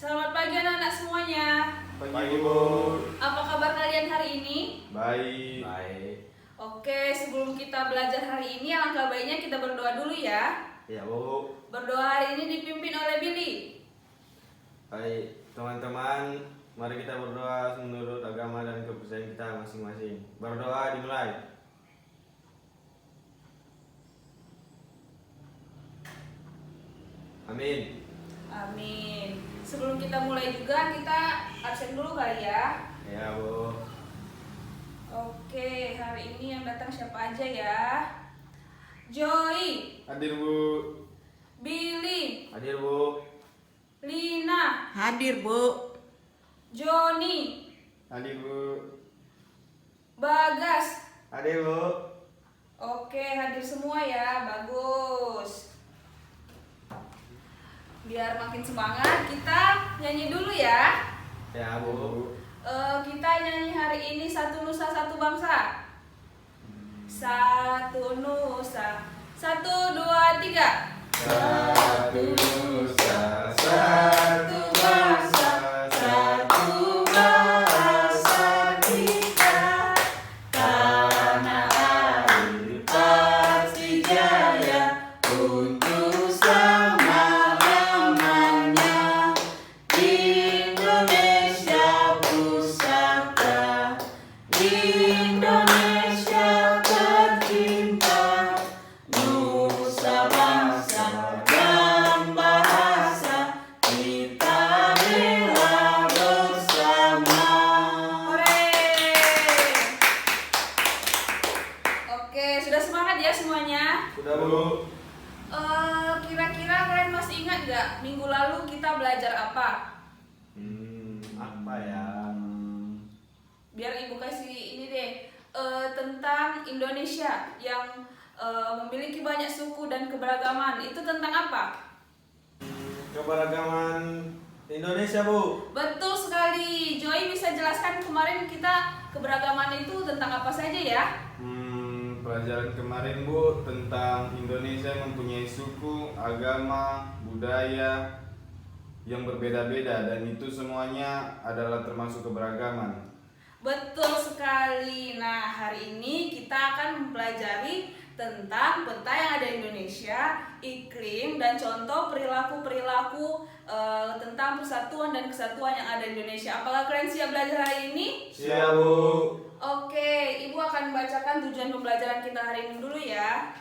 Selamat pagi anak-anak semuanya. Pagi Bu. Apa kabar kalian hari ini? Baik. Oke, sebelum kita belajar hari ini, alangkah baiknya kita berdoa dulu ya. Ya Bu. Berdoa hari ini dipimpin oleh Billy. Baik teman-teman, mari kita berdoa menurut agama dan kepercayaan kita masing-masing. Berdoa dimulai. Amin. Amin. Sebelum kita mulai juga, kita absen dulu kali ya. Ya Bu. Oke, hari ini yang datang siapa aja ya? Joy, Hadir Bu. Billy, Hadir Bu. Lina, Hadir, Bu. Joni, Hadir Bu. Bagas. Hadir Bu. Oke, hadir semua ya. Bagus. Biar makin semangat, kita nyanyi dulu ya. Ya Bu. Kita nyanyi hari ini Satu Nusa Satu Bangsa. Satu Nusa, 1, 2, 3. Satu Nusa, satu bangsa, satu bahasa kita. Tanah air pasti jaya untuk selama-lamanya. Indonesia pusaka, Indonesia tercinta, nusa bangsa dan bahasa kita bela bersama. Hore. Oke, sudah semangat ya semuanya? Sudah Bu. Kira-kira kalian masih ingat nggak minggu lalu kita belajar apa? Apa ya? Biar ibu kasih ini deh, tentang Indonesia yang memiliki banyak suku dan keberagaman. Itu tentang apa? Keberagaman Indonesia Bu. Betul sekali. Joy bisa jelaskan kemarin kita keberagaman itu tentang apa saja ya? Pelajaran kemarin Bu tentang Indonesia mempunyai suku, agama, budaya yang berbeda-beda dan itu semuanya adalah termasuk keberagaman. Betul sekali. Nah, hari ini kita akan mempelajari tentang peta yang ada di Indonesia, iklim, dan contoh perilaku-perilaku tentang persatuan dan kesatuan yang ada di Indonesia. Apakah kalian siap belajar hari ini? Siap Bu. Oke, Ibu akan membacakan tujuan pembelajaran kita hari ini dulu ya.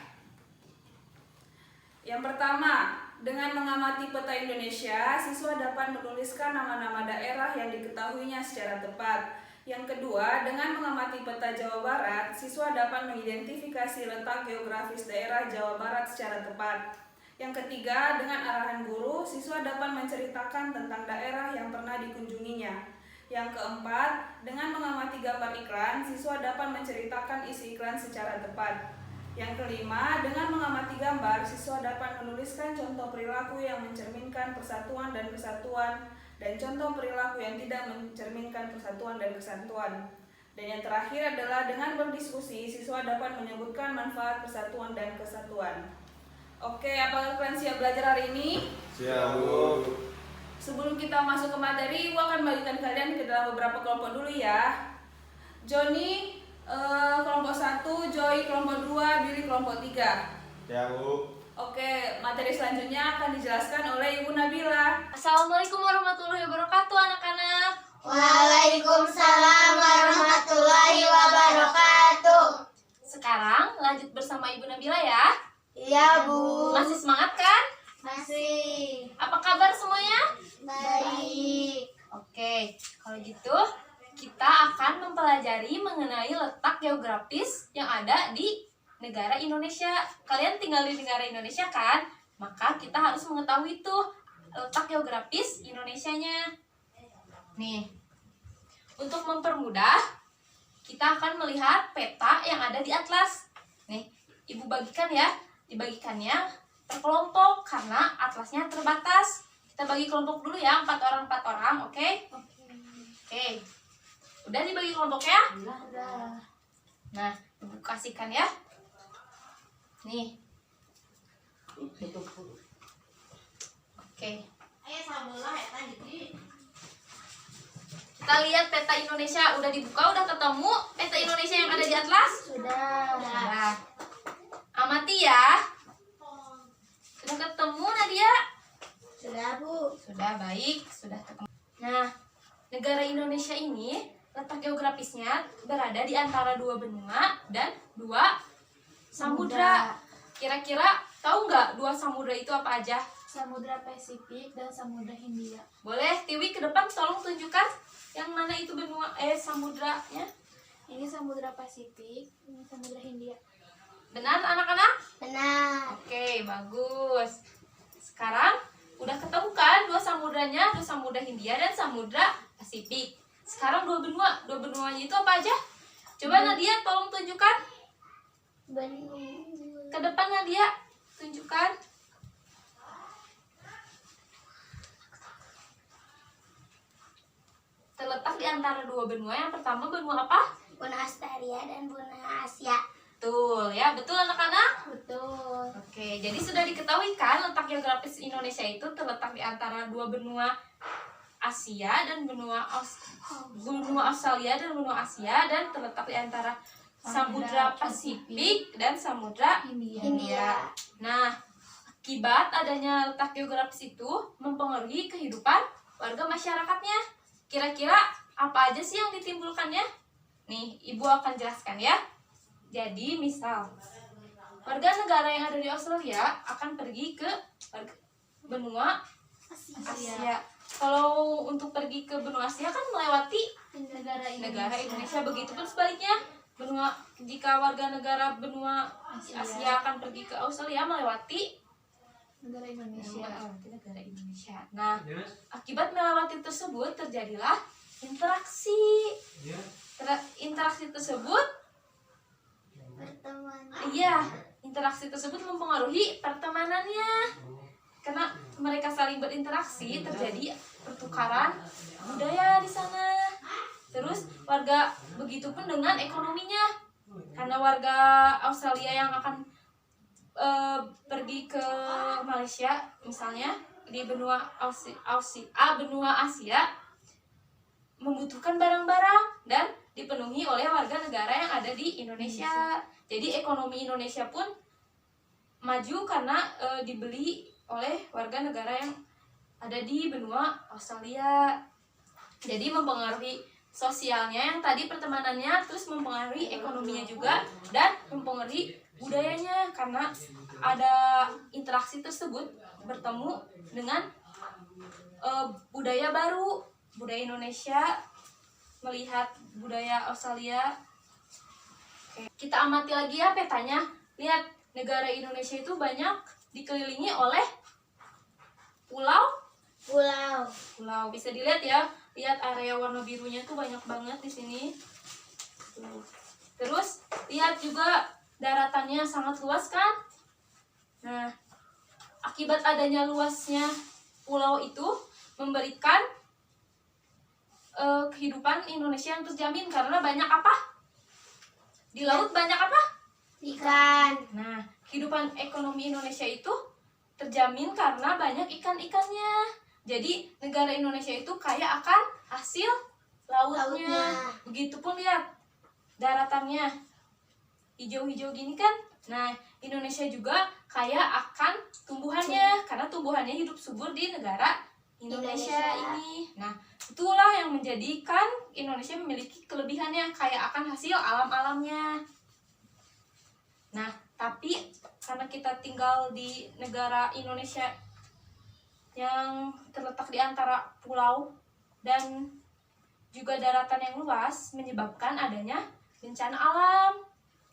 Yang pertama, dengan mengamati peta Indonesia, siswa dapat menuliskan nama-nama daerah yang diketahuinya secara tepat. Yang kedua, dengan mengamati peta Jawa Barat, siswa dapat mengidentifikasi letak geografis daerah Jawa Barat secara tepat. Yang ketiga, dengan arahan guru, siswa dapat menceritakan tentang daerah yang pernah dikunjunginya. Yang keempat, dengan mengamati gambar iklan, siswa dapat menceritakan isi iklan secara tepat. Yang kelima, dengan mengamati gambar, siswa dapat menuliskan contoh perilaku yang mencerminkan persatuan dan kesatuan, dan contoh perilaku yang tidak mencerminkan persatuan dan kesatuan. Dan yang terakhir adalah dengan berdiskusi, siswa dapat menyebutkan manfaat persatuan dan kesatuan. Oke, apakah kalian siap belajar hari ini? Siap Bu. Sebelum kita masuk ke materi, Ibu akan bagikan kalian ke dalam beberapa kelompok dulu ya. Joni kelompok 1, Joy kelompok 2, Billy kelompok 3. Ya Bu. Oke, materi selanjutnya akan dijelaskan oleh Ibu Nabila. Assalamualaikum warahmatullahi wabarakatuh anak-anak. Waalaikumsalam warahmatullahi wabarakatuh. Sekarang lanjut bersama Ibu Nabila ya. Iya Bu. Masih semangat kan? Masih. Apa kabar semuanya? Baik. Oke, kalau gitu kita akan mempelajari mengenai letak geografis yang ada di negara Indonesia. Kalian tinggal di negara Indonesia kan? Maka kita harus mengetahui tuh letak geografis Indonesianya. Nih, untuk mempermudah, kita akan melihat peta yang ada di atlas. Nih, Ibu bagikan ya. Dibagikannya per kelompok karena atlasnya terbatas. Kita bagi kelompok dulu ya, 4 orang, oke? Oke. Udah dibagi kelompoknya? Udah. Nah, Ibu kasihkan ya. Nih. Oke. Ayo sabolah eta jadi. Kita lihat peta Indonesia. Udah dibuka, udah ketemu peta Indonesia yang ada di atlas? Sudah. Sudah. Amati ya. Sudah ketemu Nadia? Sudah, Bu. Sudah, baik. Sudah ketemu. Nah, negara Indonesia ini letak geografisnya berada di antara dua benua dan dua samudra. Kira-kira tahu nggak dua samudra itu apa aja? Samudra Pasifik dan Samudra Hindia. Boleh, Tiwi ke depan tolong tunjukkan yang mana itu benua samudranya. Ini Samudra Pasifik, ini Samudra Hindia. Benar anak-anak? Benar. Oke, bagus. Sekarang udah ketemu kan dua samudranya, dua samudra Hindia dan samudra Pasifik. Sekarang dua benua. Dua benuanya itu apa aja? Coba Nadia tolong tunjukkan. Ke depan Nadia, tunjukkan. Terletak di antara dua benua. Yang pertama benua apa? Benua Australia dan benua Asia. Betul ya, betul anak-anak? Betul. Oke, jadi sudah diketahui kan letak geografis Indonesia itu terletak di antara dua benua Asia dan benua Australia dan benua Asia, dan terletak di antara Samudra Pasifik dan Samudra Hindia. Nah, akibat adanya letak geografis itu mempengaruhi kehidupan warga masyarakatnya. Kira-kira apa aja sih yang ditimbulkannya? Nih, Ibu akan jelaskan ya. Jadi, misal warga negara yang ada di Australia akan pergi ke benua Asia. Kalau untuk pergi ke benua Asia kan melewati negara Indonesia. Begitupun sebaliknya, jika warga negara benua Asia akan pergi ke Australia melewati Negara Indonesia. negara Indonesia. Nah, akibat melewati tersebut terjadilah interaksi. Interaksi tersebut, Pertemuan. iya, interaksi tersebut mempengaruhi pertemanannya. Karena mereka saling berinteraksi, terjadi pertukaran budaya di sana. Terus warga begitupun dengan ekonominya. Karena warga Australia yang akan pergi ke Malaysia misalnya di benua benua Asia membutuhkan barang-barang dan dipenuhi oleh warga negara yang ada di Indonesia. Jadi ekonomi Indonesia pun maju karena dibeli oleh warga negara yang ada di benua Australia. Jadi mempengaruhi sosialnya yang tadi pertemanannya, terus mempengaruhi ekonominya juga, dan mempengaruhi budayanya karena ada interaksi tersebut bertemu dengan budaya baru, budaya Indonesia melihat budaya Australia. Oke, kita amati lagi ya petanya. Lihat, negara Indonesia itu banyak dikelilingi oleh pulau. Bisa dilihat ya. Lihat area warna birunya tuh banyak banget di sini. Tuh. Terus lihat juga daratannya sangat luas kan? Nah, akibat adanya luasnya pulau itu memberikan kehidupan Indonesia yang terjamin karena banyak apa? Di laut banyak apa? Ikan. Nah, kehidupan ekonomi Indonesia itu terjamin karena banyak ikan-ikannya. Jadi negara Indonesia itu kaya akan hasil lautnya. Begitupun lihat daratannya hijau-hijau gini kan. Nah, Indonesia juga kaya akan tumbuhannya karena tumbuhannya hidup subur di negara Indonesia ini. Nah, itulah yang menjadikan Indonesia memiliki kelebihannya, kaya akan hasil alam-alamnya. Nah, tapi karena kita tinggal di negara Indonesia yang terletak di antara pulau dan juga daratan yang luas, menyebabkan adanya bencana alam.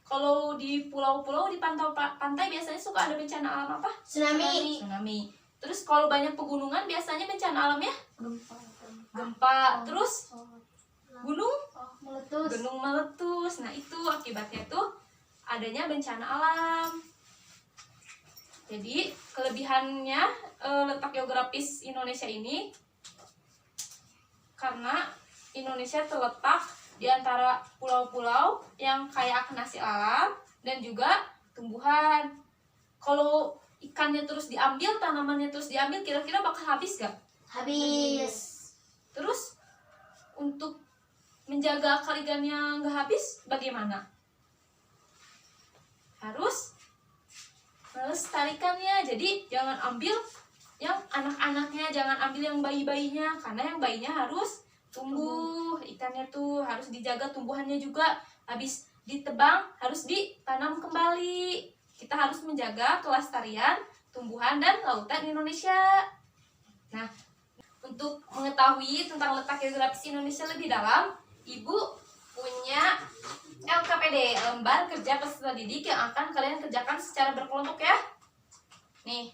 Kalau di pulau-pulau, di pantai biasanya suka ada bencana alam apa? Tsunami. Terus kalau banyak pegunungan biasanya bencana alamnya? Gempa. Terus gunung meletus. Nah, itu akibatnya tuh adanya bencana alam. Jadi kelebihannya letak geografis Indonesia ini karena Indonesia terletak di antara pulau-pulau yang kaya akan hasil alam dan juga tumbuhan. Kalau ikannya terus diambil, tanamannya terus diambil, kira-kira bakal habis gak? Habis. Terus untuk menjaga kaligannya nggak habis bagaimana? Harus melestarikannya. Jadi jangan ambil yang anak-anaknya, jangan ambil yang bayi-bayinya, karena yang bayinya harus tumbuh. Ikannya tuh harus dijaga tumbuhannya juga. Habis ditebang harus ditanam kembali. Kita harus menjaga kelestarian tumbuhan dan lautan Indonesia. Nah, untuk mengetahui tentang letak geografis Indonesia lebih dalam, Ibu punya LKPD, lembar kerja peserta didik, yang akan kalian kerjakan secara berkelompok ya. Nih,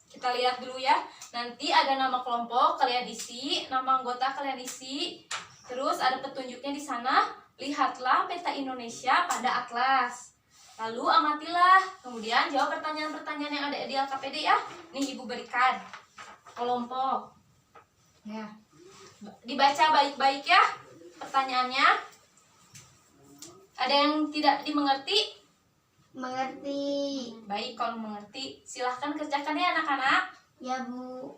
kita lihat dulu ya. Nanti ada nama kelompok kalian isi, nama anggota kalian isi, terus ada petunjuknya di sana. Lihatlah peta Indonesia pada atlas. Lalu amatilah, kemudian jawab pertanyaan-pertanyaan yang ada di LKPD ya. Nih Ibu berikan kelompok. Ya. Dibaca baik-baik ya pertanyaannya. Ada yang tidak dimengerti? Mengerti. Baik, kalau mengerti silahkan kerjakan ya anak-anak. Ya, Bu.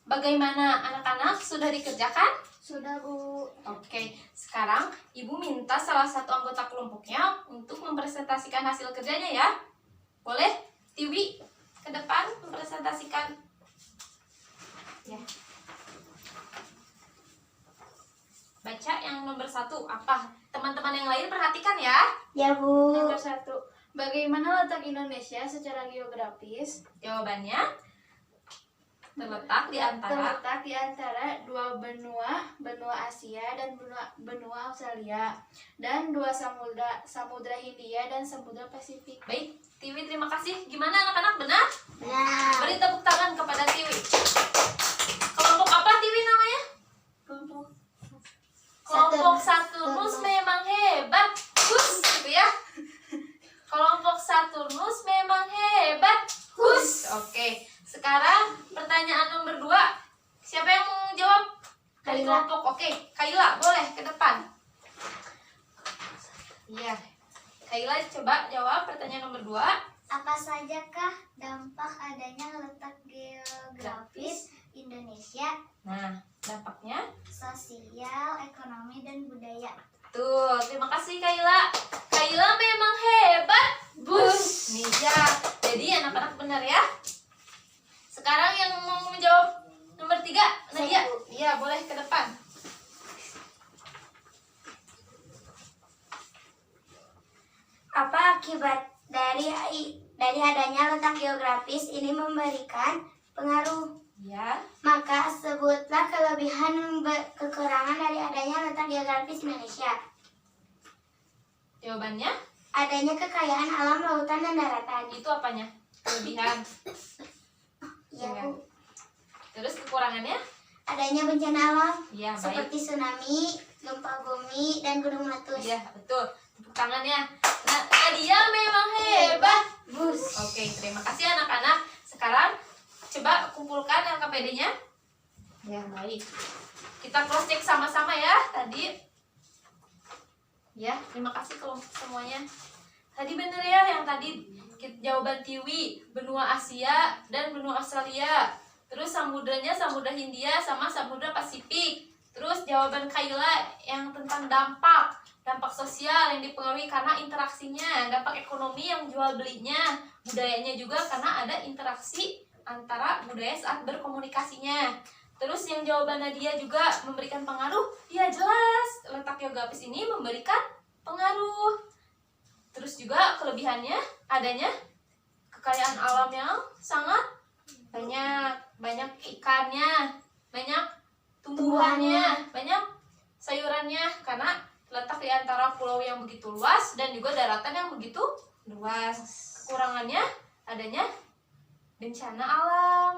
Bagaimana anak-anak, sudah dikerjakan? Sudah, Bu. Oke, sekarang Ibu minta salah satu anggota kelompoknya untuk mempresentasikan hasil kerjanya ya. Boleh? Tiwi, ke depan mempresentasikan. Ya. Baca yang nomor 1 apa? Teman-teman yang lain perhatikan ya. Ya, Bu. Nomor 1. Bagaimana letak Indonesia secara geografis? Jawabannya terletak di antara dua benua, benua Asia dan benua Australia, dan dua samudra Hindia dan samudra Pasifik. Baik, Tiwi terima kasih. Gimana anak-anak, benar? Benar. Beri tepuk tangan kepada Tiwi. Kelompok apa Tiwi namanya? Kelompok Saturnus memang hebat, Gus, gitu ya. Kelompok Saturnus memang hebat, Gus. Oke, sekarang pertanyaan nomor 2. Siapa yang mau jawab? Dari Kaila. kelompok. Oke, Kaila boleh ke depan. Iya, Kaila coba jawab pertanyaan nomor 2. Apa sajakah dampak adanya letak geografis Indonesia, Nah, dampaknya sosial, ekonomi, dan budaya? tuh, terima kasih Kaila. Kaila memang hebat, Bus. Nih ya, jadi anak-anak benar ya. Sekarang yang mau menjawab nomor 3, Nadia. Iya, boleh ke depan. Apa akibat dari adanya letak geografis ini memberikan pengaruh? Ya, Maka sebutlah kelebihan kekurangan dari adanya letak geografis Indonesia. jawabannya Adanya kekayaan alam, lautan, dan daratan. itu apanya? Kelebihan. Ya, Iya. Bu. Terus kekurangannya? Adanya bencana alam Iya, baik. seperti tsunami, gempa bumi, dan gunung meletus. Iya, betul. Tepuk tangannya. Nah, Nadia memang hebat, Bus. Oke, terima kasih anak-anak. Sekarang coba kumpulkan LKPD-nya. Ya, baik. Kita cross check sama-sama ya tadi. Ya, terima kasih kelompok semuanya. Tadi bener ya yang tadi jawaban Tiwi, benua Asia dan benua Australia. Terus samudranya samudra Hindia sama samudra Pasifik. Terus jawaban Kaila yang tentang dampak sosial yang dipengaruhi karena interaksinya, dampak ekonomi yang jual belinya, budayanya juga karena ada interaksi antara budaya saat berkomunikasinya. Terus yang jawaban Nadia juga memberikan pengaruh, ya jelas letak geografis ini memberikan pengaruh. Terus juga kelebihannya adanya kekayaan alam yang sangat banyak ikannya, banyak tumbuhannya, banyak sayurannya karena terletak di antara pulau yang begitu luas dan juga daratan yang begitu luas. Kekurangannya adanya bencana alam.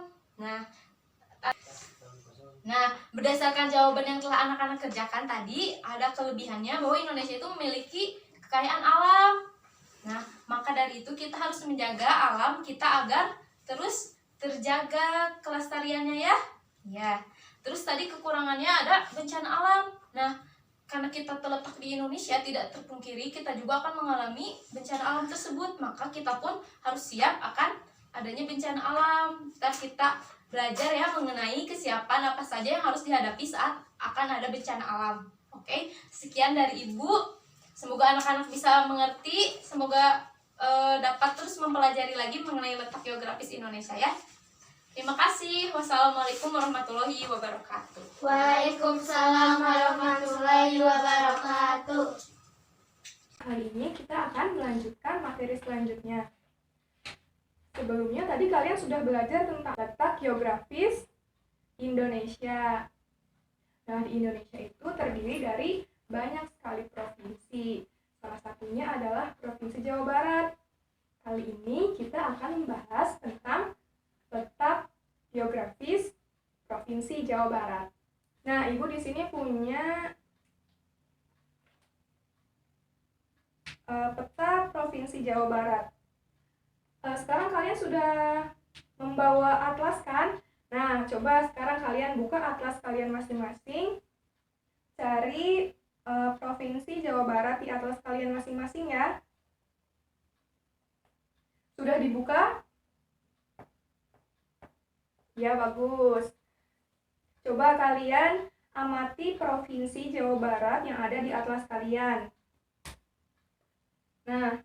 Nah, berdasarkan jawaban yang telah anak-anak kerjakan tadi, ada kelebihannya bahwa Indonesia itu memiliki kekayaan alam. Nah, maka dari itu kita harus menjaga alam kita agar terus terjaga kelestariannya ya. Ya. Terus tadi kekurangannya ada bencana alam. Nah, karena kita terletak di Indonesia, tidak terpungkiri kita juga akan mengalami bencana alam tersebut. Maka kita pun harus siap akan adanya bencana alam. Kita belajar ya mengenai kesiapan apa saja yang harus dihadapi saat akan ada bencana alam. Oke, sekian dari Ibu. Semoga anak-anak bisa mengerti, semoga dapat terus mempelajari lagi mengenai letak geografis Indonesia ya. Terima kasih. Wassalamualaikum warahmatullahi wabarakatuh. Waalaikumsalam warahmatullahi wabarakatuh. Kali ini kita akan melanjutkan materi selanjutnya. Sebelumnya tadi kalian sudah belajar tentang letak geografis Indonesia. Nah, di Indonesia itu terdiri dari banyak sekali provinsi. Salah satunya adalah Provinsi Jawa Barat. Kali ini kita akan membahas tentang letak geografis Provinsi Jawa Barat. Nah, Ibu di sini punya peta Provinsi Jawa Barat. Sekarang kalian sudah membawa atlas kan? Nah, coba sekarang kalian buka atlas kalian masing-masing. Cari Provinsi Jawa Barat di atlas kalian masing-masing ya. Sudah dibuka? Ya, bagus. Coba kalian amati Provinsi Jawa Barat yang ada di atlas kalian. Nah,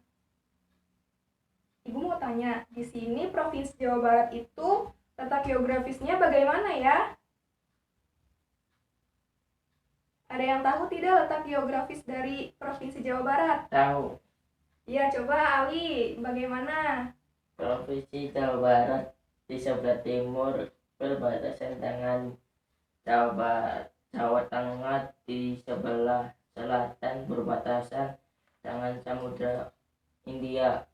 Ibu mau tanya, di sini Provinsi Jawa Barat itu letak geografisnya bagaimana ya? Ada yang tahu tidak letak geografis dari Provinsi Jawa Barat? Tahu, Iya, coba Ali, bagaimana? Provinsi Jawa Barat di sebelah timur berbatasan dengan Jawa Tengah, di sebelah selatan berbatasan dengan Samudra Hindia.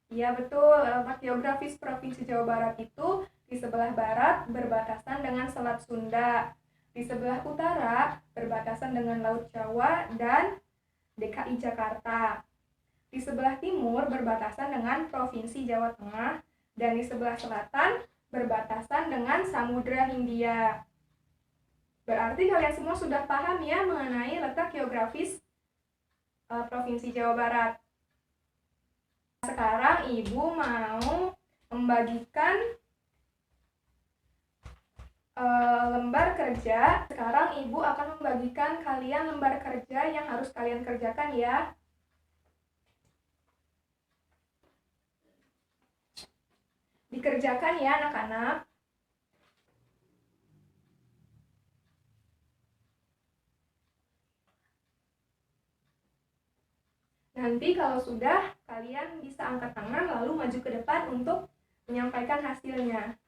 Iya, betul. Letak geografis Provinsi Jawa Barat itu di sebelah barat berbatasan dengan Selat Sunda, di sebelah utara berbatasan dengan Laut Jawa dan DKI Jakarta, di sebelah timur berbatasan dengan Provinsi Jawa Tengah, dan di sebelah selatan berbatasan dengan Samudra Hindia. Berarti kalian semua sudah paham ya mengenai letak geografis Provinsi Jawa Barat. Sekarang Ibu mau membagikan lembar kerja. Sekarang Ibu akan membagikan kalian lembar kerja yang harus kalian kerjakan ya. Dikerjakan ya anak-anak. Nanti kalau sudah, kalian bisa angkat tangan lalu maju ke depan untuk menyampaikan hasilnya.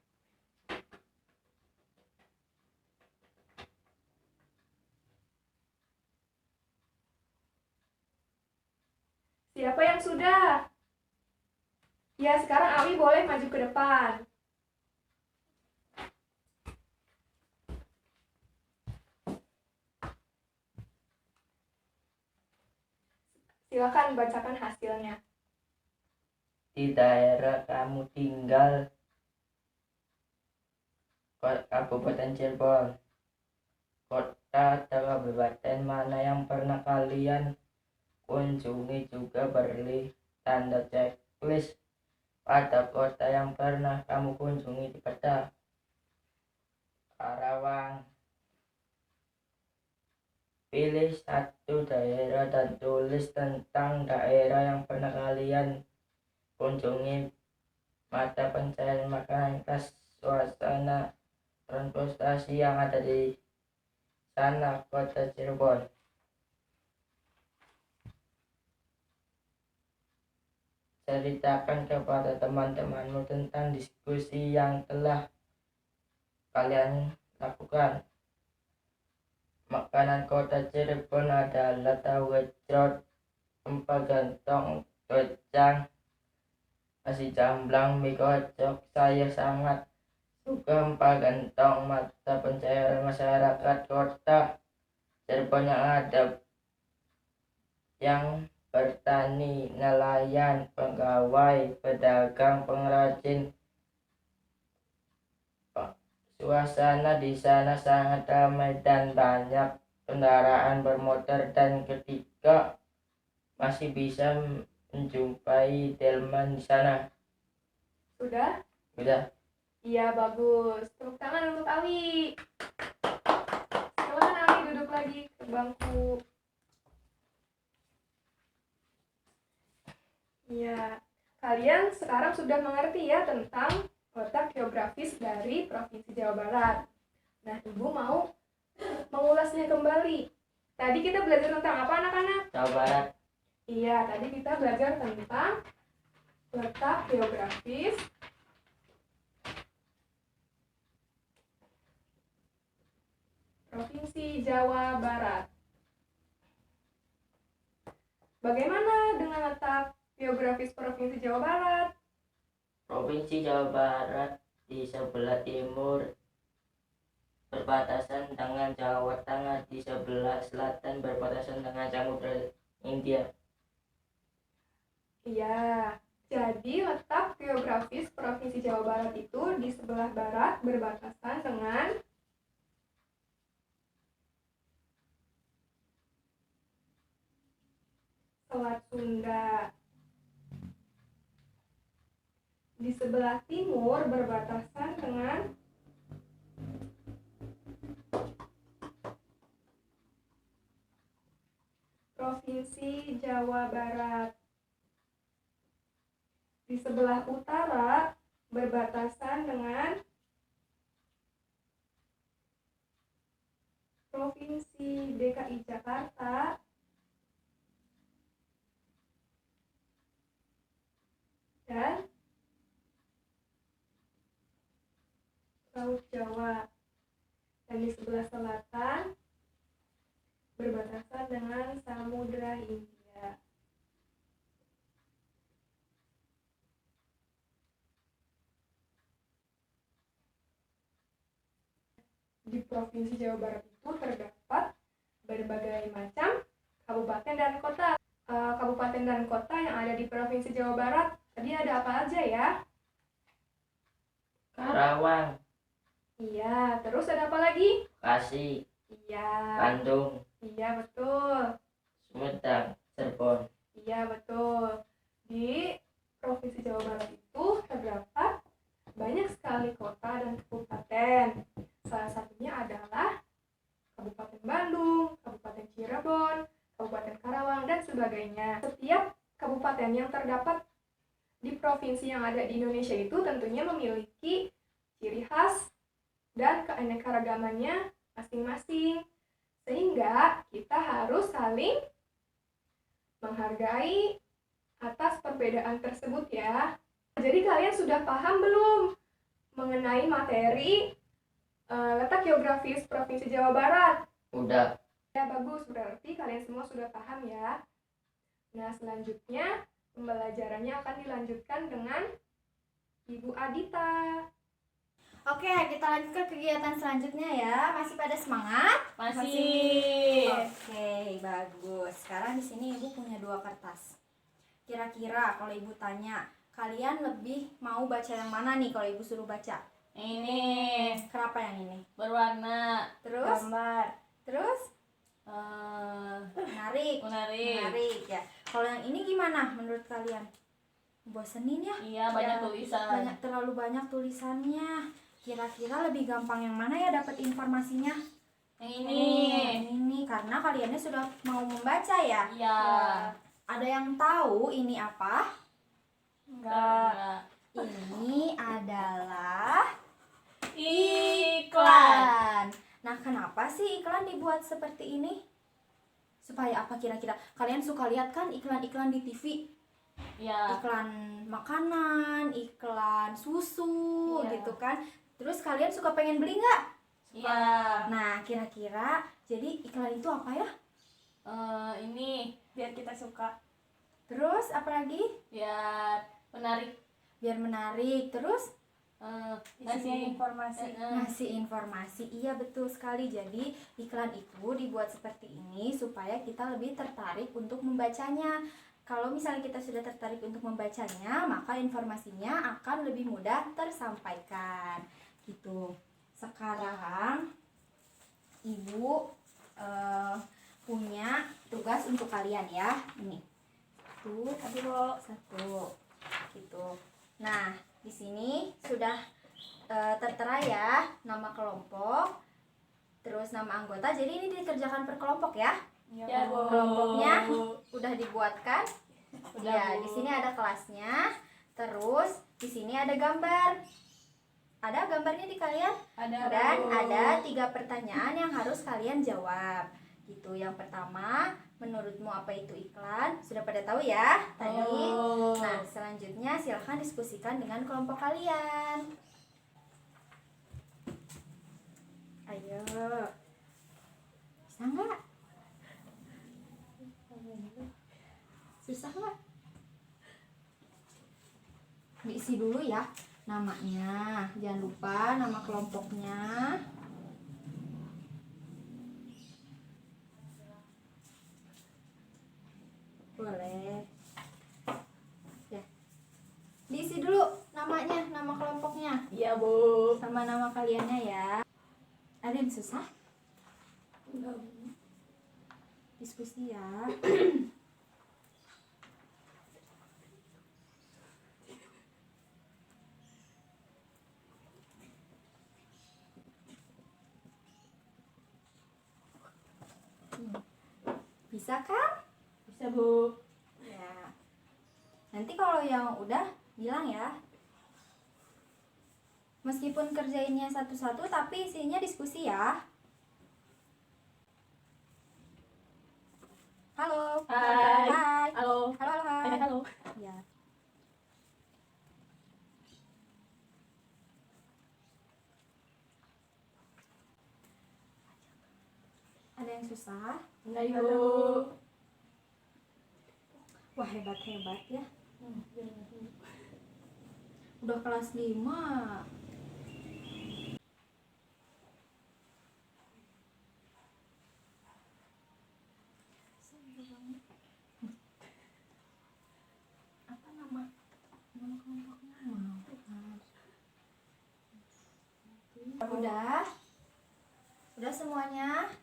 Siapa yang sudah? Ya, sekarang Ami boleh maju ke depan. Silakan bacakan hasilnya. Di daerah kamu tinggal, Kabupaten Cirebon, kota atau kabupaten mana yang pernah kalian kunjungi? Juga beri tanda checklist pada kota yang pernah kamu kunjungi di peta. Karawang. Pilih satu daerah dan tulis tentang daerah yang pernah kalian kunjungi. Mata pencarian makanan khas, suasana transportasi yang ada di sana. Kota Cirebon. Ceritakan kepada teman-temanmu tentang diskusi yang telah kalian lakukan. Makanan kota Cirebon adalah tahu gejrot, empal gentong, kecang, nasi jamblang, mie kocok. Saya sangat suka empal gentong. Mata pencaharian masyarakat kota Cirebon yang ada yang bertani, nelayan, pegawai, pedagang, pengrajin. Suasana di sana sangat ramai dan banyak kendaraan bermotor, dan ketika masih bisa menjumpai delman di sana. Sudah? Sudah. Iya, bagus. Tepuk tangan untuk Ali. Silakan Ali duduk lagi ke bangku. Iya, kalian sekarang sudah mengerti ya tentang letak geografis dari Provinsi Jawa Barat. Nah, Ibu mau mengulasnya kembali. Tadi kita belajar tentang apa, anak-anak? Jawa Barat. Iya, tadi kita belajar tentang letak geografis Provinsi Jawa Barat. Bagaimana dengan letak geografis Provinsi Jawa Barat? Provinsi Jawa Barat di sebelah timur berbatasan dengan Jawa Tengah, di sebelah selatan berbatasan dengan Samudra Hindia. Iya, jadi letak geografis Provinsi Jawa Barat itu di sebelah barat berbatasan dengan Selat Sunda. Di sebelah timur berbatasan dengan Provinsi Jawa Barat. Di sebelah utara berbatasan dengan Provinsi DKI Jakarta. Dan Laut Jawa. Dan di sebelah selatan berbatasan dengan Samudra Hindia. Di Provinsi Jawa Barat itu terdapat berbagai macam kabupaten dan kota. Kabupaten dan kota yang ada di Provinsi Jawa Barat tadi ada apa aja ya? Karawang, Iya, terus ada apa lagi? Bekasi, Iya, Bandung, iya betul. Sumedang, Cirebon. Iya betul. Di Provinsi Jawa Barat itu terdapat banyak sekali kota dan kabupaten. Salah satunya adalah Kabupaten Bandung, Kabupaten Cirebon, Kabupaten Karawang, dan sebagainya. Setiap kabupaten yang terdapat di provinsi yang ada di Indonesia itu tentunya memiliki ciri khas dan keanekaragamannya masing-masing. Sehingga kita harus saling menghargai atas perbedaan tersebut ya. Jadi kalian sudah paham belum mengenai materi letak geografis Provinsi Jawa Barat? Udah. Ya bagus, berarti kalian semua sudah paham ya. Nah selanjutnya pembelajarannya akan dilanjutkan dengan Ibu Adita. Oke, kita lanjut ke kegiatan selanjutnya ya. Masih pada semangat? Masih. Oke, bagus. Sekarang di sini Ibu punya 2 kertas. Kira-kira kalau Ibu tanya, kalian lebih mau baca yang mana nih kalau Ibu suruh baca? Ini Kenapa yang ini? berwarna. Terus? Gambar. Terus? Menarik. Menarik ya. Kalau yang ini gimana menurut kalian? Bosenin ya? Iya, banyak tulisan. Terlalu banyak tulisannya. Kira-kira lebih gampang yang mana ya dapat informasinya? Yang ini. Yang ini karena kaliannya sudah mau membaca ya. Iya. Ada yang tahu ini apa? Enggak. Ini adalah Iklan. Nah, kenapa sih iklan dibuat seperti ini? Supaya apa kira-kira? Kalian suka lihat kan iklan-iklan di TV? Iya. Iklan makanan, iklan susu, Iya. gitu kan? Terus kalian suka pengen beli nggak? Iya. Nah, kira-kira jadi iklan itu apa ya? Ini biar kita suka, Terus apa lagi? biar menarik. Biar menarik. Terus Ngasih informasi. ngasih informasi. Iya betul sekali. Jadi iklan itu dibuat seperti ini supaya kita lebih tertarik untuk membacanya. Kalau misalnya kita sudah tertarik untuk membacanya, maka informasinya akan lebih mudah tersampaikan. Gitu. Sekarang Ibu punya tugas untuk kalian ya. Ini. Satu. Gitu. Nah, di sini sudah tertera ya nama kelompok, terus nama anggota. Jadi ini dikerjakan per kelompok ya. Ya, Bu. Kelompoknya udah dibuatkan. Ya, di sini ada kelasnya. Terus di sini ada gambar. Ada gambarnya di kalian? Ada, Dan Bu. ada 3 pertanyaan yang harus kalian jawab. Gitu. Yang pertama, menurutmu apa itu iklan? Sudah pada tahu ya tadi. Nah, selanjutnya silahkan diskusikan dengan kelompok kalian. Ayo. Bisa nggak? Susah nggak? Diisi dulu ya namanya. Jangan lupa nama kelompoknya. Boleh. Ya. Diisi dulu namanya, nama kelompoknya. Iya, Bu. Sama nama kaliannya ya. Ada yang susah? Diskusi ya. Bisa kan? Bisa, Bu. Ya. Nanti kalau yang udah bilang ya. Meskipun kerjainnya satu-satu tapi isinya diskusi ya. Halo. Hai. Hai. Halo. Halo, halo, hai. Hai, halo. Ya. Ada yang susah? Enggak, Bu. Wah, hebat-hebat ya. Udah kelas 5. Apa nama kelompoknya? Udah semuanya?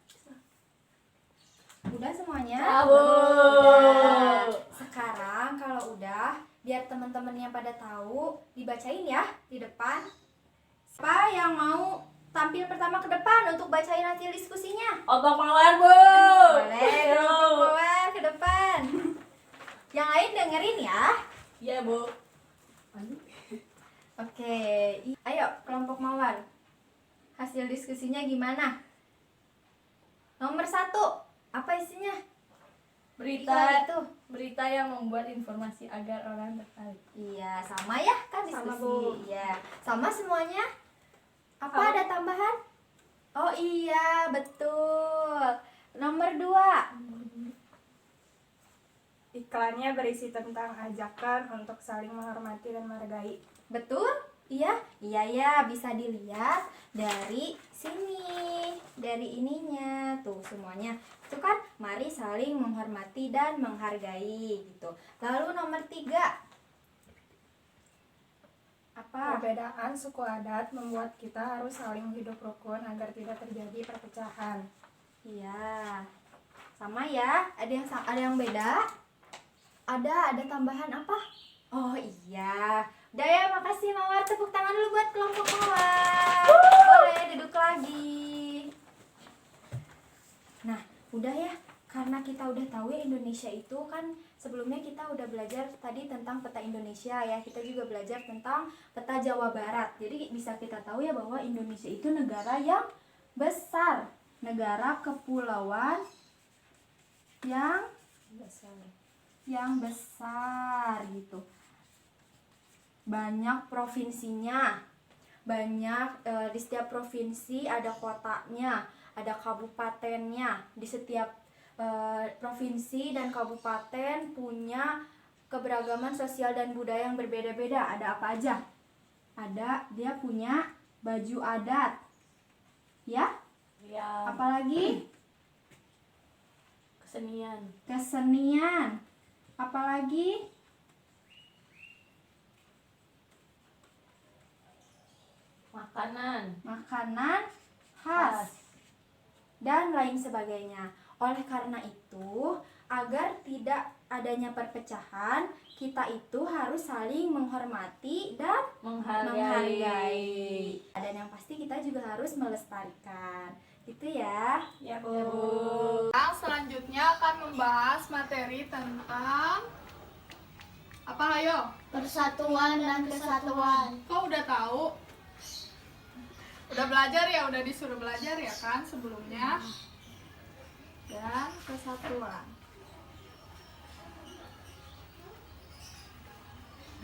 Udah semuanya? Tahu. Udah. Sekarang kalau udah, biar teman-temannya pada tahu, dibacain ya di depan. Siapa yang mau tampil pertama ke depan untuk bacain hasil diskusinya? Otak Mawar, Bu. Boleh, kelompok Mawar ke depan. Yang lain dengerin ya. Iya, Bu. Oke, ayo kelompok Mawar. Hasil diskusinya gimana? Nomor 1, apa isinya? Berita Itu. berita yang membuat informasi agar orang tertarik. Iya, sama ya kan diskusi. Sama, Bu. Iya, sama semuanya. Apa Sama. ada tambahan? Oh iya, betul. Nomor 2. Iklannya berisi tentang ajakan untuk saling menghormati dan menghargai. Betul? Iya? Iya ya, bisa dilihat dari sini. Dari ininya. Tuh semuanya. Itu kan, mari saling menghormati dan menghargai gitu. Lalu nomor 3. Apa? Perbedaan suku adat membuat kita harus saling hidup rukun agar tidak terjadi perpecahan. Iya. Sama ya? Ada yang beda? Ada tambahan apa? Oh iya. Udah ya, makasih Mawar. Tepuk tangan dulu buat kelompok Mawar. Boleh duduk lagi. Nah, udah ya. Karena kita udah tahu ya Indonesia itu kan sebelumnya kita udah belajar tadi tentang peta Indonesia ya. Kita juga belajar tentang peta Jawa Barat. Jadi bisa kita tahu ya bahwa Indonesia itu negara yang besar. Negara kepulauan yang besar gitu. Banyak provinsinya. Di setiap provinsi ada kotanya, ada kabupatennya. Di setiap provinsi dan kabupaten punya keberagaman sosial dan budaya yang berbeda-beda. Ada apa aja? Dia punya baju adat. Ya? Iya. Apalagi? Kesenian. Apalagi? Makanan khas dan lain sebagainya. Oleh karena itu, agar tidak adanya perpecahan, kita itu harus saling menghormati dan menghargai. Dan yang pasti kita juga harus melestarikan. Gitu ya. Ya, Bu. Selanjutnya akan membahas materi tentang apa, ayo? Persatuan dan kesatuan. Kau udah tahu? Udah belajar ya, udah disuruh belajar ya kan sebelumnya. Dan kesatuan.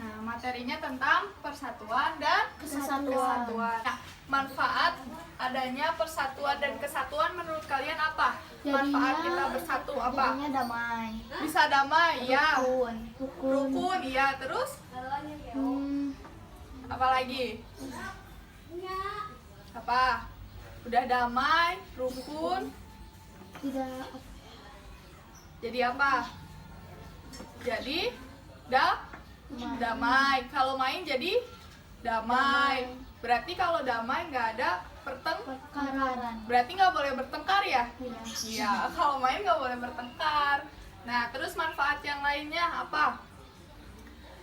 Nah, materinya tentang persatuan dan kesatuan. Nah, manfaat adanya persatuan dan kesatuan menurut kalian apa? Manfaat kita bersatu apa? Jadinya damai. Bisa damai, ya. Rukun. Rukun, ya. Terus? Apa lagi? Apa? Udah damai, rukun. Tidak. Jadi apa? Jadi damai. Kalau main jadi damai. Berarti kalau damai nggak ada Pertengkaran. berarti nggak boleh bertengkar ya? Iya. Iya, kalau main nggak boleh bertengkar. Nah, terus manfaat yang lainnya apa?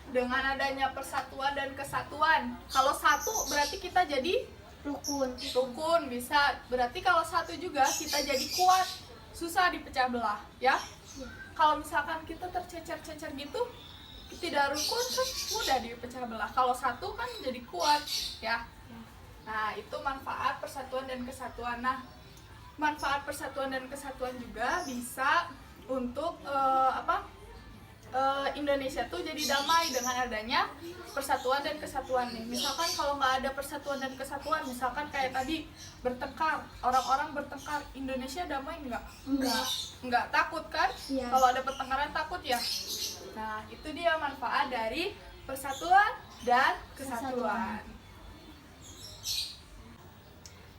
Dengan adanya persatuan dan kesatuan. Kalau satu berarti kita jadi Rukun. rukun, bisa. Berarti kalau satu juga kita jadi kuat, susah dipecah belah, ya. Kalau misalkan kita tercecer-cecer gitu, tidak rukun kan mudah dipecah belah. Kalau satu kan jadi kuat, ya. Nah, itu manfaat persatuan dan kesatuan. Nah, manfaat persatuan dan kesatuan juga bisa untuk Indonesia tuh jadi damai dengan adanya persatuan dan kesatuan nih. Misalkan kalau nggak ada persatuan dan kesatuan, misalkan kayak tadi bertengkar, orang-orang bertengkar, Indonesia damai nggak? Nggak, takut kan? Iya. Kalau ada pertengkaran takut ya. Nah, itu dia manfaat dari persatuan dan kesatuan.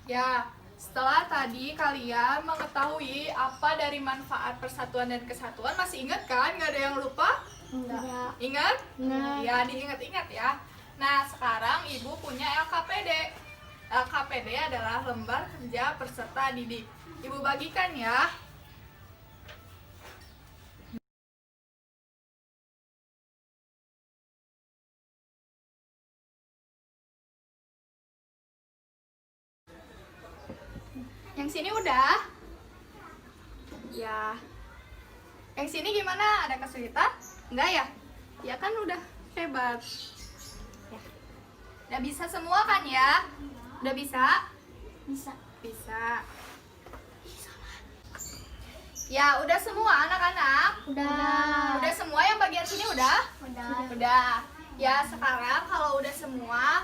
Ya, setelah tadi kalian mengetahui apa dari manfaat persatuan dan kesatuan, masih ingat kan? Nggak ada yang lupa? Enggak. Ingat? Ingat. Ya, diingat-ingat ya. Nah, sekarang Ibu punya LKPD. LKPD adalah lembar kerja peserta didik. Ibu bagikan ya. Yang sini udah? Ya. Yang sini gimana? Ada kesulitan? Enggak ya? Ya kan udah hebat. Ya. Udah bisa semua kan ya? Udah bisa? Bisa. Bisa. Ya, udah semua anak-anak? Udah. Udah semua yang bagian sini udah? Udah. Ya, sekarang kalau udah semua,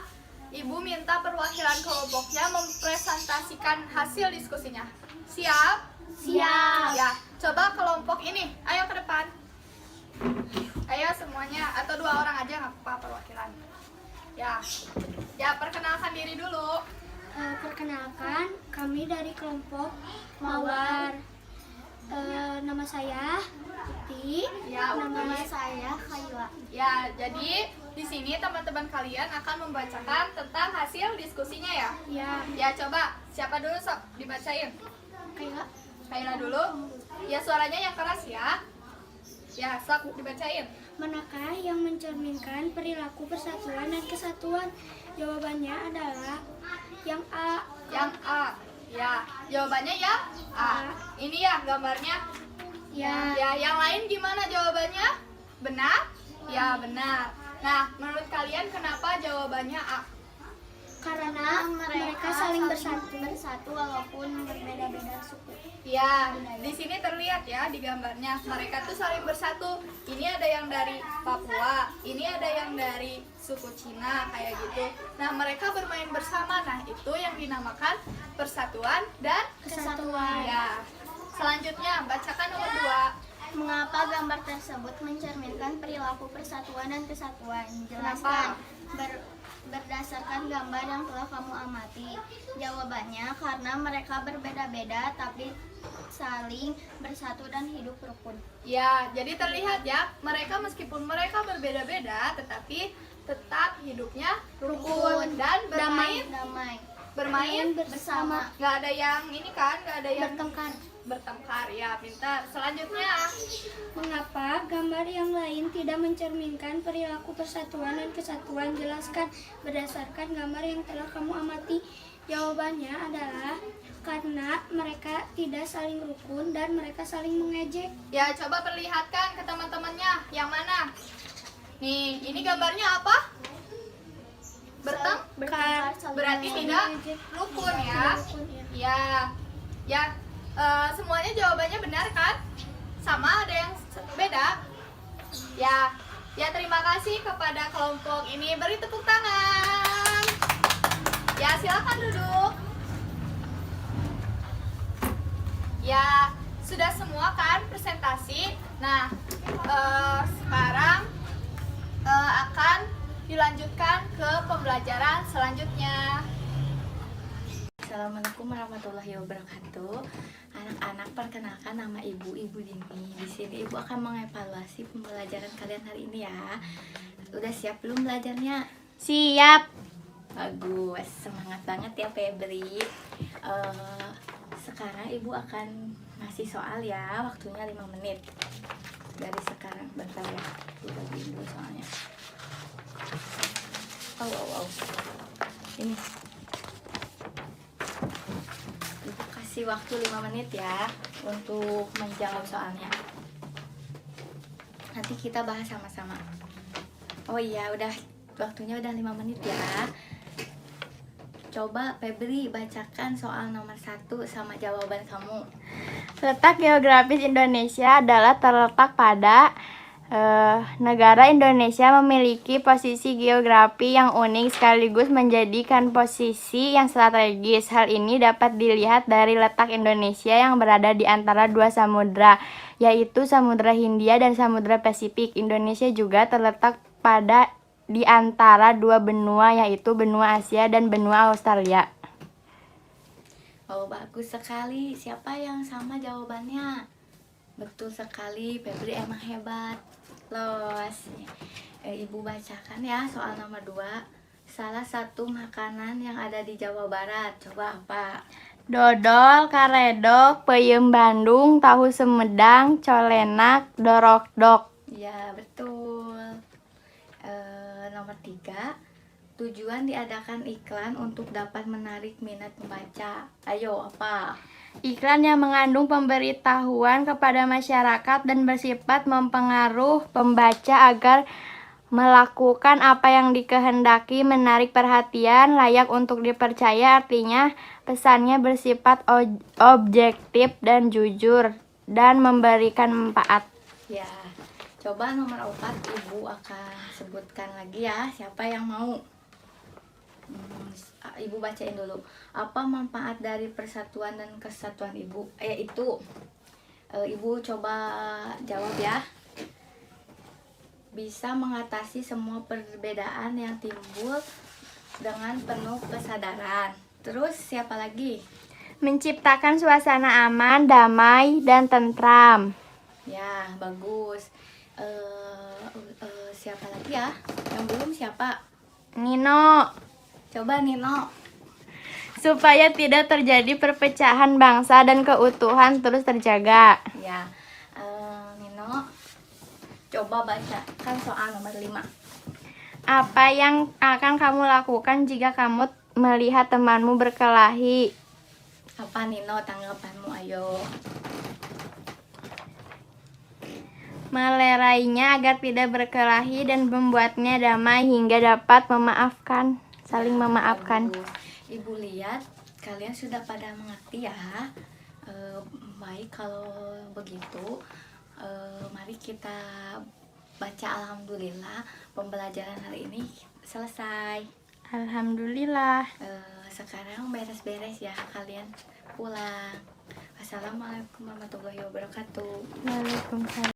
Ibu minta perwakilan kelompoknya mempresentasikan hasil diskusinya. Siap? Siap. Ya, coba kelompok ini. Ayo ke depan. Ayo semuanya, atau 2 orang aja nggak apa-apa perwakilan. Ya, perkenalkan diri dulu. Perkenalkan, kami dari kelompok Mawar. Nama saya Putih. Ya, Nama Uti. saya Kayla. Ya, jadi di sini teman-teman kalian akan membacakan tentang hasil diskusinya ya. Ya, Ya, coba siapa dulu sok dibacain? Kayla. Kaila dulu. Ya, suaranya yang keras ya. Ya, sok dibacain. Manakah yang mencerminkan perilaku persatuan dan kesatuan? Jawabannya adalah yang A. Yang A. Ya, jawabannya ya A. Ini ya gambarnya. Ya, Ya, yang lain gimana jawabannya? Benar? Ya, benar. Nah, menurut kalian kenapa jawabannya A? karena mereka saling bersatu walaupun berbeda-beda suku. Ya, di sini terlihat ya di gambarnya. Mereka tuh saling bersatu. Ini ada yang dari Papua, ini ada yang dari suku Cina kayak gitu. Nah, mereka bermain bersama. Nah, itu yang dinamakan persatuan dan Kesatuan. ya. Selanjutnya, bacakan nomor 2. Mengapa gambar tersebut mencerminkan perilaku persatuan dan kesatuan? Kenapa? Jelaskan. Berdasarkan gambar yang telah kamu amati. Jawabannya karena mereka berbeda-beda tapi saling bersatu dan hidup rukun. Ya, jadi terlihat ya, mereka meskipun mereka berbeda-beda tetapi tetap hidupnya rukun dan bermain Damai. Bermain bersama. Nggak ada yang ini kan, nggak ada yang Bertengkar. bertengkar. Ya, pintar. Selanjutnya, Mengapa gambar yang lain tidak mencerminkan perilaku persatuan dan kesatuan? Jelaskan berdasarkan gambar yang telah kamu amati. Jawabannya adalah karena mereka tidak saling rukun dan mereka saling mengejek. ya coba perlihatkan ke teman-temannya. Yang mana? Nih, ini gambarnya apa? Bertengkar, Berarti tidak rukun ya. Ya, ya. Semuanya jawabannya benar kan? Sama, ada yang beda? Ya, ya terima kasih kepada kelompok ini. Beri tepuk tangan. Ya, silakan duduk. Ya, sudah semua kan presentasi? Nah, sekarang akan dilanjutkan ke pembelajaran selanjutnya. Assalamualaikum warahmatullahi wabarakatuh. Anak-anak, perkenalkan nama Ibu Dini. Di sini Ibu akan mengevaluasi pembelajaran kalian hari ini ya. Udah siap belum belajarnya? Siap. Bagus, semangat banget ya Febri. Sekarang Ibu akan ngasih soal ya, waktunya 5 menit. Dari sekarang, bentar ya. Bagiin dulu soalnya. Oh. Ini. Ibu kasih waktu 5 menit ya untuk menjawab soalnya. Nanti kita bahas sama-sama. Oh iya, waktunya udah 5 menit ya. Coba Febri bacakan soal nomor 1 sama jawaban kamu. Letak geografis Indonesia adalah terletak pada negara Indonesia memiliki posisi geografi yang unik sekaligus menjadikan posisi yang strategis. Hal ini dapat dilihat dari letak Indonesia yang berada di antara 2 samudra, yaitu Samudra Hindia dan Samudra Pasifik. Indonesia juga terletak di antara 2 benua, yaitu benua Asia dan benua Australia. Oh, bagus sekali. Siapa yang sama jawabannya? Betul sekali, Febri emang hebat. Los. Ibu bacakan ya soal nomor 2. Salah satu makanan yang ada di Jawa Barat. Coba apa? Dodol, karedok, peyem Bandung, tahu Sumedang, colenak, dorokdok. Ya, betul. Nomor 3. Tujuan diadakan iklan untuk dapat menarik minat pembaca. Ayo, apa? Iklan yang mengandung pemberitahuan kepada masyarakat dan bersifat mempengaruhi pembaca agar melakukan apa yang dikehendaki, menarik perhatian, layak untuk dipercaya. Artinya pesannya bersifat objektif dan jujur dan memberikan manfaat. Ya, coba nomor 4 Ibu akan sebutkan lagi ya. Siapa yang mau? Ibu bacain dulu. Apa manfaat dari persatuan dan kesatuan Ibu? Ibu coba jawab ya. Bisa mengatasi semua perbedaan yang timbul dengan penuh kesadaran. Terus siapa lagi? Menciptakan suasana aman, damai, dan tentram. Ya, bagus. Siapa lagi ya? Yang belum siapa? Nino. Coba Nino. Supaya tidak terjadi perpecahan bangsa dan keutuhan terus terjaga. Ya, Nino. Coba bacakan soal nomor 5. Apa yang akan kamu lakukan jika kamu melihat temanmu berkelahi? Apa Nino tanggapanmu? Ayo. Melerainya agar tidak berkelahi dan membuatnya damai hingga dapat saling memaafkan. Bagus. Ibu lihat kalian sudah pada mengerti ya. Baik kalau begitu, mari kita baca alhamdulillah. Pembelajaran hari ini selesai. Alhamdulillah. Sekarang beres-beres ya, kalian pulang. Wassalamualaikum warahmatullahi wabarakatuh. Waalaikumsalam.